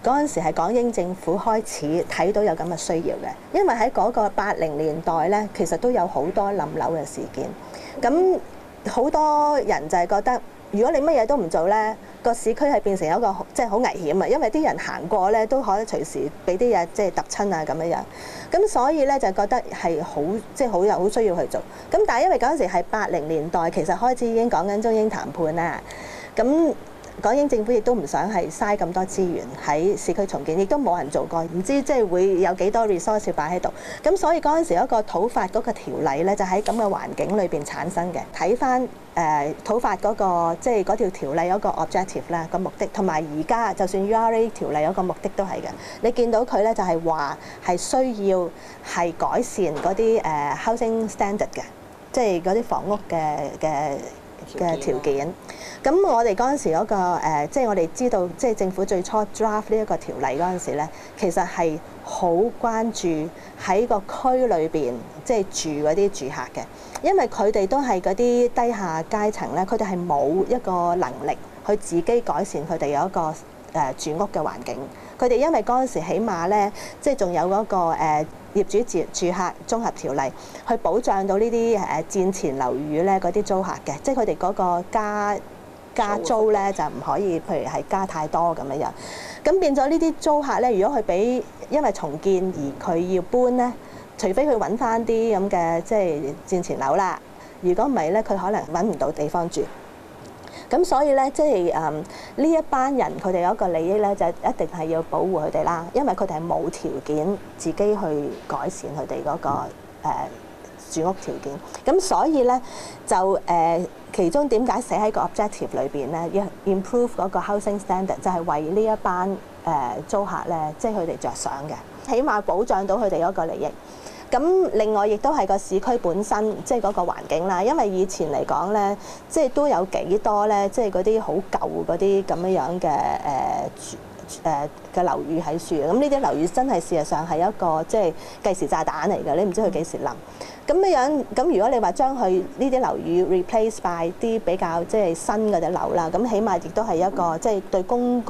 嗰陣時係港英政府開始睇到有咁嘅需要嘅，因為喺嗰個80年代咧，其實都有好多冧樓嘅事件。咁好多人就係覺得，如果你乜嘢都唔做咧，個市區係變成一個即係好危險啊，因為啲人行過咧都可能隨時俾啲嘢即係揼親啊咁樣樣。咁所以咧就覺得係好即係好需要去做。咁但係因為嗰陣時係80年代，其實開始已經講緊中英談判啦。咁港英政府亦都唔想係嘥咁多資源喺市區重建，亦都冇人做過，唔知即係會有幾多 resource 要擺喺度。咁所以嗰陣時一個土法嗰個條例咧，就喺咁嘅環境裏邊產生嘅。睇翻土法嗰個即係嗰條條例嗰個 objective 啦，個目的，同埋而家就算 URA 條例有個目的都係嘅。你見到佢咧就係話係需要係改善嗰啲housing standard 嘅，即係嗰啲房屋嘅條件。咁我哋嗰陣時嗰個即係我哋知道，即係政府最初 draft 呢一個條例嗰陣時咧，其實係好關注喺個區裏邊即係住嗰啲住客嘅，因為佢哋都係嗰啲低下階層咧，佢哋係冇一個能力去自己改善佢哋有一個住屋嘅環境。佢哋因為嗰陣時起碼咧，即係仲有嗰個業主住客綜合條例去保障到呢啲戰前樓宇咧嗰啲租客嘅，即係佢哋嗰個加租咧就唔可以，譬如係加太多咁樣樣。咁變咗呢啲租客咧，如果佢俾因為重建而佢要搬咧，除非佢揾翻啲咁嘅即係戰前樓啦。如果唔係咧，佢可能揾唔到地方住。咁所以咧，即係呢一班人佢哋有一個利益咧，就一定係要保護佢哋啦，因為佢哋係冇條件自己去改善佢哋嗰個住屋條件。咁所以咧就其中點解寫喺個 objective 裏邊咧，要 improve 嗰個 housing standard， 就係為呢一班租客咧，即係佢哋着想嘅，起碼保障到佢哋嗰個利益。咁另外亦都係個市區本身，即係嗰個環境啦。因為以前嚟講咧，即係都有幾多咧，即係嗰啲好舊嗰啲咁樣嘅嘅樓宇喺樹。咁呢啲樓宇真係事實上係一個即係計時炸彈嚟嘅，你唔知佢幾時冧。咁樣咁如果你話將佢呢啲樓宇 replace by 啲比較即係新嗰啲樓啦，咁起碼亦都係一個即係對公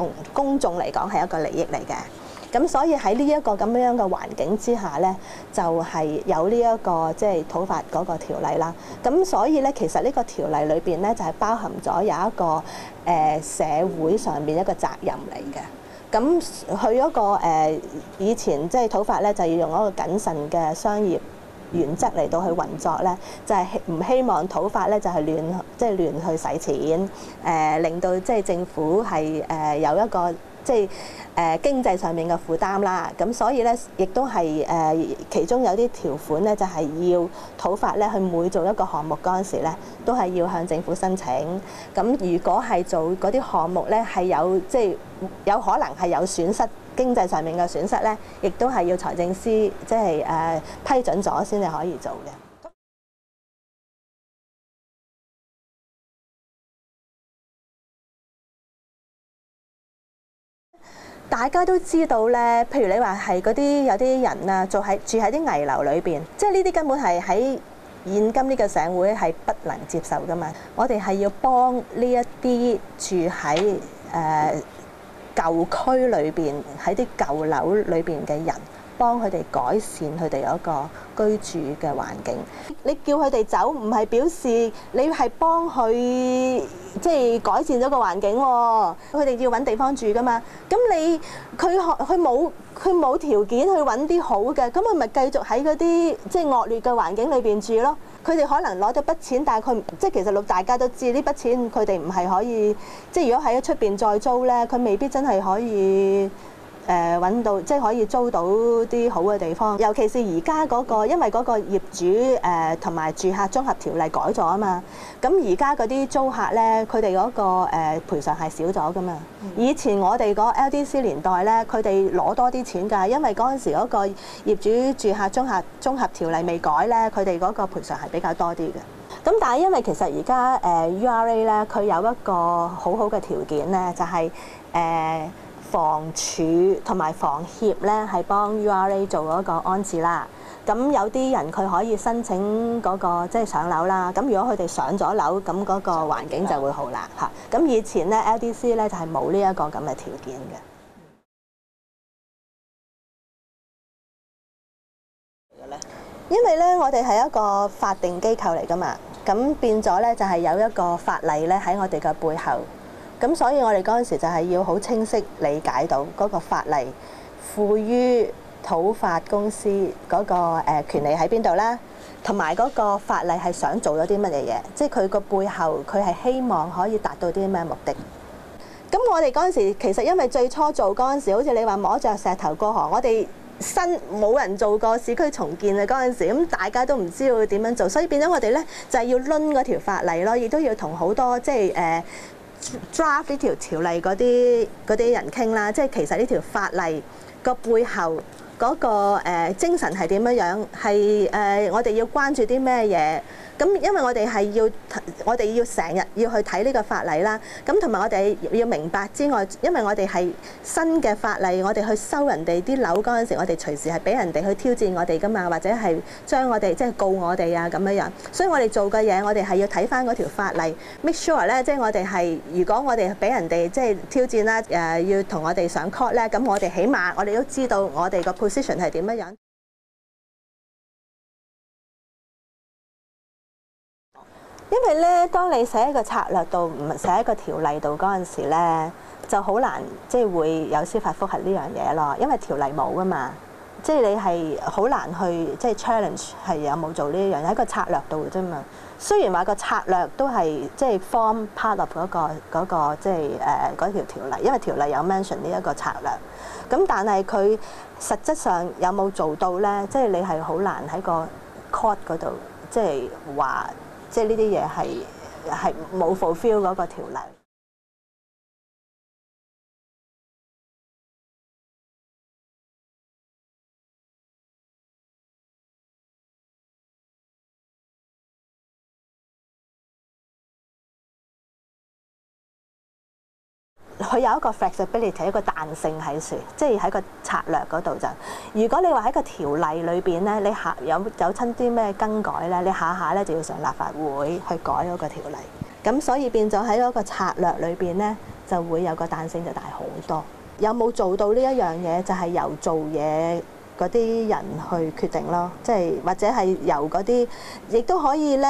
眾嚟講係一個利益嚟嘅。咁所以喺呢一個咁樣嘅環境之下咧，就係有呢一個即係土法嗰個條例啦。咁所以咧，其實呢個條例裏邊咧就係包含咗有一個社會上面一個責任嚟嘅。咁佢嗰個以前即係土法咧，就要用一個謹慎嘅商業原則嚟到去運作咧，就係唔希望土法咧就係亂去使錢，令到即係政府係有一個即係經濟上面嘅負擔啦。咁所以咧，亦都係其中有啲條款咧，就係要土法咧去每做一個項目嗰陣時咧，都係要向政府申請。咁如果係做嗰啲項目咧，係有即係有可能係有損失，經濟上面嘅損失咧，亦都係要財政司即係批准咗先至可以做嘅。大家都知道咧，譬如你話係嗰啲有啲人啊，住喺啲危樓裏邊，即係呢啲根本係喺現今呢個社會係不能接受噶嘛。我哋係要幫呢一啲住喺舊區裏邊，喺啲舊樓裏邊嘅人，幫佢哋改善佢哋有一個居住嘅環境。你叫佢哋走，唔係表示你係幫佢即係改善咗個環境喎。佢哋要揾地方住噶嘛。咁佢冇條件去揾啲好嘅，咁佢咪繼續喺嗰啲即係惡劣嘅環境裏邊住咯。佢哋可能攞咗筆錢，但係佢即係其實大家都知呢筆錢佢哋唔係可以，即係如果喺出邊再租咧，佢未必真係可以揾到即係可以租到啲好嘅地方。尤其是而家嗰個，因為嗰個業主同埋住客綜合條例改咗啊嘛。咁而家嗰啲租客咧，佢哋嗰個賠償係少咗噶嘛。以前我哋嗰 LDC 年代咧，佢哋攞多啲錢㗎，因為嗰陣時嗰個業主住客綜合條例未改咧，佢哋嗰個賠償係比較多啲嘅。咁但係因為其實而家URA 咧，佢有一個好好嘅條件咧，就係房署同埋房協咧係幫 URA 做嗰個安置啦。咁有啲人佢可以申請嗰個即係上樓啦。咁如果佢哋上咗樓，咁嗰個環境就會好啦嚇。咁以前咧 LDC 咧就係冇呢一個咁嘅條件嘅。因為咧，我哋係一個法定機構嚟㗎嘛，咁變咗咧就係有一個法例咧喺我哋嘅背後，咁所以我哋嗰陣時就係要好清晰理解到嗰個法例賦予土發公司嗰個權利喺邊度啦，同埋嗰個法例係想做咗啲乜嘢嘢，即係佢個背後佢係希望可以達到啲咩目的。咁我哋嗰陣時其實因為最初做嗰陣時，好似你話摸着石頭過河，我哋新冇人做過市區重建啊嗰陣時，咁大家都唔知道點樣做，所以變咗我哋咧就係要攆嗰條法例咯，亦都要同好多即係draft 呢條條例嗰啲人傾啦，即係其實呢條法例個背後嗰個精神係點樣樣，係我哋要關注啲咩嘢。咁因為我哋要成日要去睇呢個法例啦，咁同埋我哋要明白之外，因為我哋係新嘅法例，我哋去收人哋啲樓嗰陣時，我哋隨時係俾人哋去挑戰我哋㗎嘛，或者係將我哋即係告我哋啊咁樣樣，所以我哋做嘅嘢，我哋係要睇返嗰條法例 ，make sure 咧，即係我哋係如果我哋俾人哋即係挑戰啦，要同我哋上 court 咧，咁我哋起碼我哋都知道我哋個 position 係點樣樣。因為咧，當你寫一個策略度，唔係寫一個條例度嗰陣時咧，就好難即係會有司法覆核呢樣嘢咯。因為條例冇噶嘛，即係你係好難去即係 challenge 係有冇做呢樣嘢喺個策略度啫嘛。雖然話個策略都係即係 form part of 嗰個即係嗰條條例，因為條例有 mention 呢一個策略。咁但係佢實質上有冇做到咧？即係你係好難喺個 court 嗰度即係話。即係呢啲嘢係冇 fulfill 嗰個條例。佢有一個 flexibility， 一個彈性喺處，即係喺個策略嗰度就。如果你話喺個條例裏邊咧，你有親啲咩更改咧，你下下咧就要上立法會去改嗰個條例。咁所以變咗喺嗰個策略裏邊咧，就會有個彈性就大好多。有冇做到呢一樣嘢，就係由做嘢嗰啲人去決定咯。即係或者係由嗰啲，亦都可以咧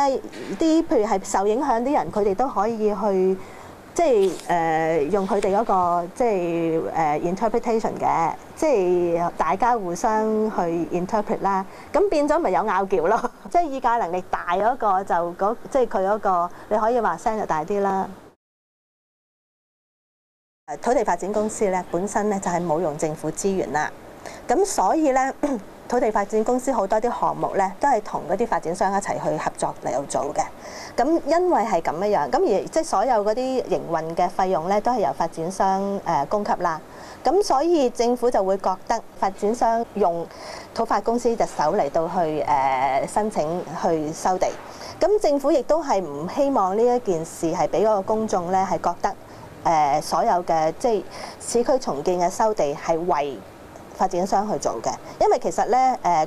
啲，譬如係受影響啲人，佢哋都可以去。即係用佢哋嗰個即係interpretation 嘅，即係大家互相去 interpret 啦。咁變咗咪有拗撬咯？即係議價能力大嗰個就即係佢嗰個，你可以話聲就大啲啦。土地發展公司咧本身咧就係冇用政府資源啦，咁所以咧土地發展公司好多啲項目咧都係同嗰啲發展商一齊去合作嚟做嘅。咁因為係咁樣，咁而即係所有嗰啲營運嘅費用咧，都係由發展商供給啦。咁所以政府就會覺得發展商用土發公司隻手嚟到去申請去收地。咁政府亦都係唔希望呢一件事係俾嗰個公眾咧係覺得所有嘅即係市區重建嘅收地係為發展商去做嘅，因為其實咧呢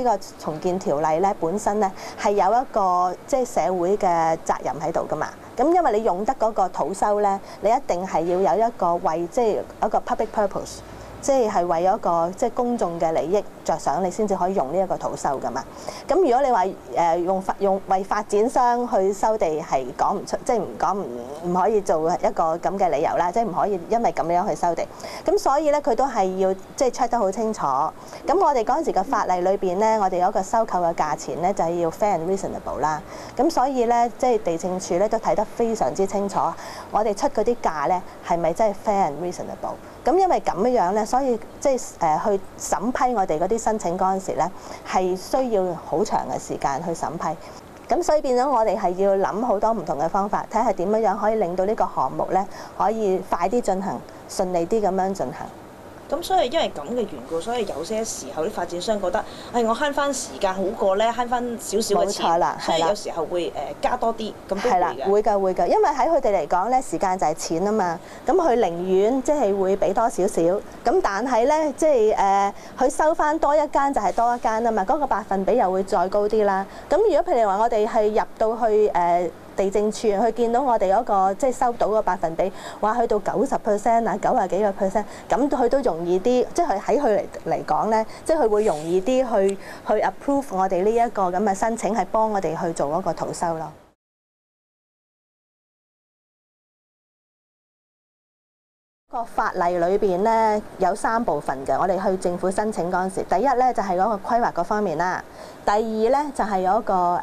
個重建條例咧本身咧係有一個即係社會嘅責任喺度噶嘛。咁因為你用得嗰個土收咧，你一定係要有一個為即係一個 public purpose， 即係為咗一個即係公眾嘅利益着想，你先至可以用呢一個土收噶嘛。咁如果你話用為發展商去收地係講唔出，即係唔可以做一個咁嘅理由啦，即係唔可以因為咁樣去收地。咁所以咧佢都係要即係 check 得好清楚。咁我哋嗰陣時嘅法例裏邊咧，我哋有一個收購嘅價錢咧就係要 fair and reasonable 啦。咁所以咧即係地政署咧都睇得非常之清楚，我哋出嗰啲價咧係咪真係 fair and reasonable？咁因為咁樣咧，所以即係去審批我哋嗰啲申請嗰陣時咧，係需要好長嘅時間去審批。咁所以變咗我哋係要諗好多唔同嘅方法，睇下點樣可以令到呢個項目咧可以快啲進行，順利啲咁樣進行。咁所以因為咁嘅緣故，所以有些時候啲發展商覺得，我慳翻時間好過咧，慳翻少少嘅錢。冇錯啦，所以有時候會加多啲，咁都會嘅。會㗎，因為喺佢哋嚟講咧，時間就係錢啊嘛。咁佢寧願即係會俾多少少，咁但係咧即係佢收翻多一間就係多一間啊嘛，嗰個百分比又會再高啲啦。咁如果譬如話我哋係入到去地政處佢見到我哋嗰個即係收到個百分比，話去到90%啊，90幾個 percent，咁佢都容易啲，即係喺佢嚟講咧，即係佢會容易啲去 approve 我哋呢一個咁嘅申請，係幫我哋去做嗰個圖收咯。個法例裏邊咧有3部分嘅，我哋去政府申請嗰陣時，第一咧就係嗰個規劃嗰方面啦，第二咧就係有一個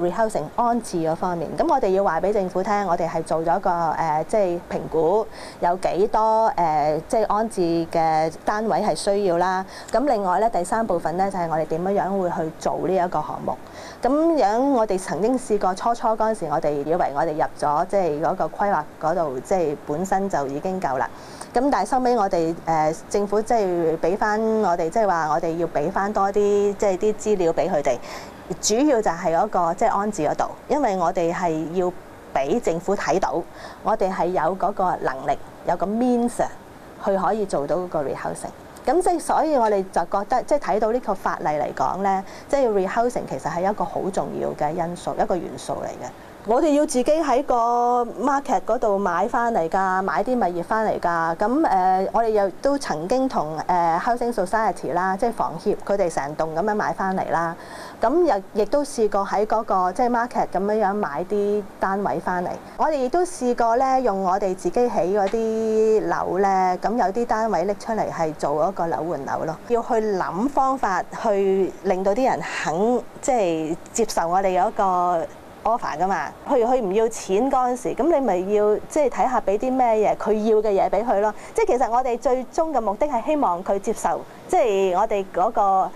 rehousing 安置嗰方面。咁我哋要話俾政府聽，我哋係做咗個即係評估，有幾多即係安置嘅單位係需要啦。咁另外咧第3部分咧就係我哋點樣會去做呢一個項目。咁樣我哋曾經試過初嗰陣時，我哋以為我哋入咗即係嗰個規劃嗰度，即係本身就已經夠啦。咁但係收尾我哋政府即係俾翻我哋，即係話我哋要俾翻多啲即係啲資料俾佢哋，主要就係嗰個即係安置嗰度，因為我哋係要俾政府睇到，我哋係有嗰個能力，有個 means 去可以做到嗰個 rehousing。咁即係所以我哋就覺得，即係睇到呢個法例嚟講咧，即係 rehousing 其實係一個好重要嘅因素，一個元素嚟嘅。我哋要自己喺個 market 嗰度買翻嚟㗎，買啲物業翻嚟㗎。咁我哋又都曾經同Housing Society 啦，即係房協，佢哋成棟咁樣買翻嚟啦。咁亦都試過喺嗰個即係 market 咁樣買啲單位翻嚟。我哋亦都試過咧，用我哋自己起嗰啲樓咧，咁有啲單位拎出嚟係做一個樓換樓咯。要去諗方法去令到啲人肯即係接受我哋嗰個offer 㗎嘛，佢唔要錢嗰陣時，咁你咪要即係睇下俾啲咩嘢，佢要嘅嘢俾佢咯。即係其實我哋最終嘅目的係希望佢接受，即係我哋嗰個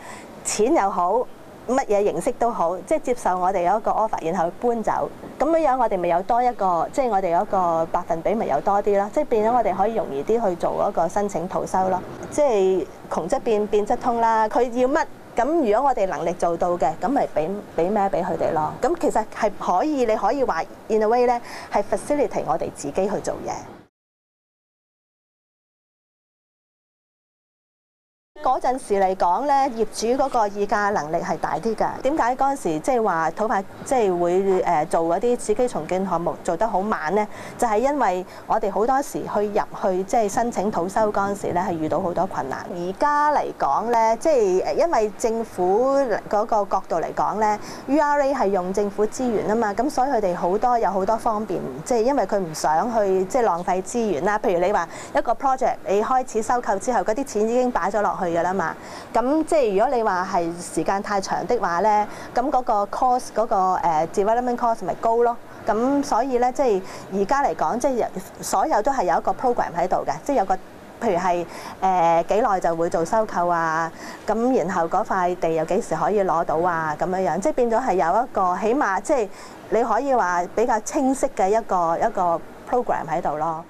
錢又好，乜嘢形式都好，即係接受我哋有一個 offer，然後搬走。咁樣我哋咪有多一個，即係我哋嗰個百分比咪有多啲咯。即係變咗我哋可以容易啲去做嗰個申請圖收咯。即係窮則變，變則通啦。佢要乜？咁如果我哋能力做到嘅，咁咪俾咩俾佢哋咯？咁其實係可以，你可以話 in a way 咧，係 facilitate 我哋自己去做嘢。嗰陣時嚟講咧，業主嗰個議價能力係大啲㗎。點解嗰陣時即係話土拍即係會做嗰啲市區重建項目做得好慢咧？就係因為我哋好多時去入去即係申請土收嗰陣時咧，係遇到好多困難。而家嚟講咧，即係因為政府嗰個角度嚟講咧 ，URA 係用政府資源啊嘛，咁所以佢哋有好多方便，即係因為佢唔想去即係浪費資源啦。譬如你話一個 project 你開始收購之後，嗰啲錢已經擺咗落去㗎啦嘛，咁即係如果你話係時間太長的話咧，咁嗰個 cost 嗰個development cost 咪高咯。咁所以咧，即係而家嚟講，即係所有都係有一個 program 喺度嘅，即係有個譬如係幾耐就會做收購啊，咁然後嗰塊地又幾時可以攞到啊，咁樣樣，即係變咗係有一個起碼即係你可以話比較清晰嘅一個 program 喺度咯。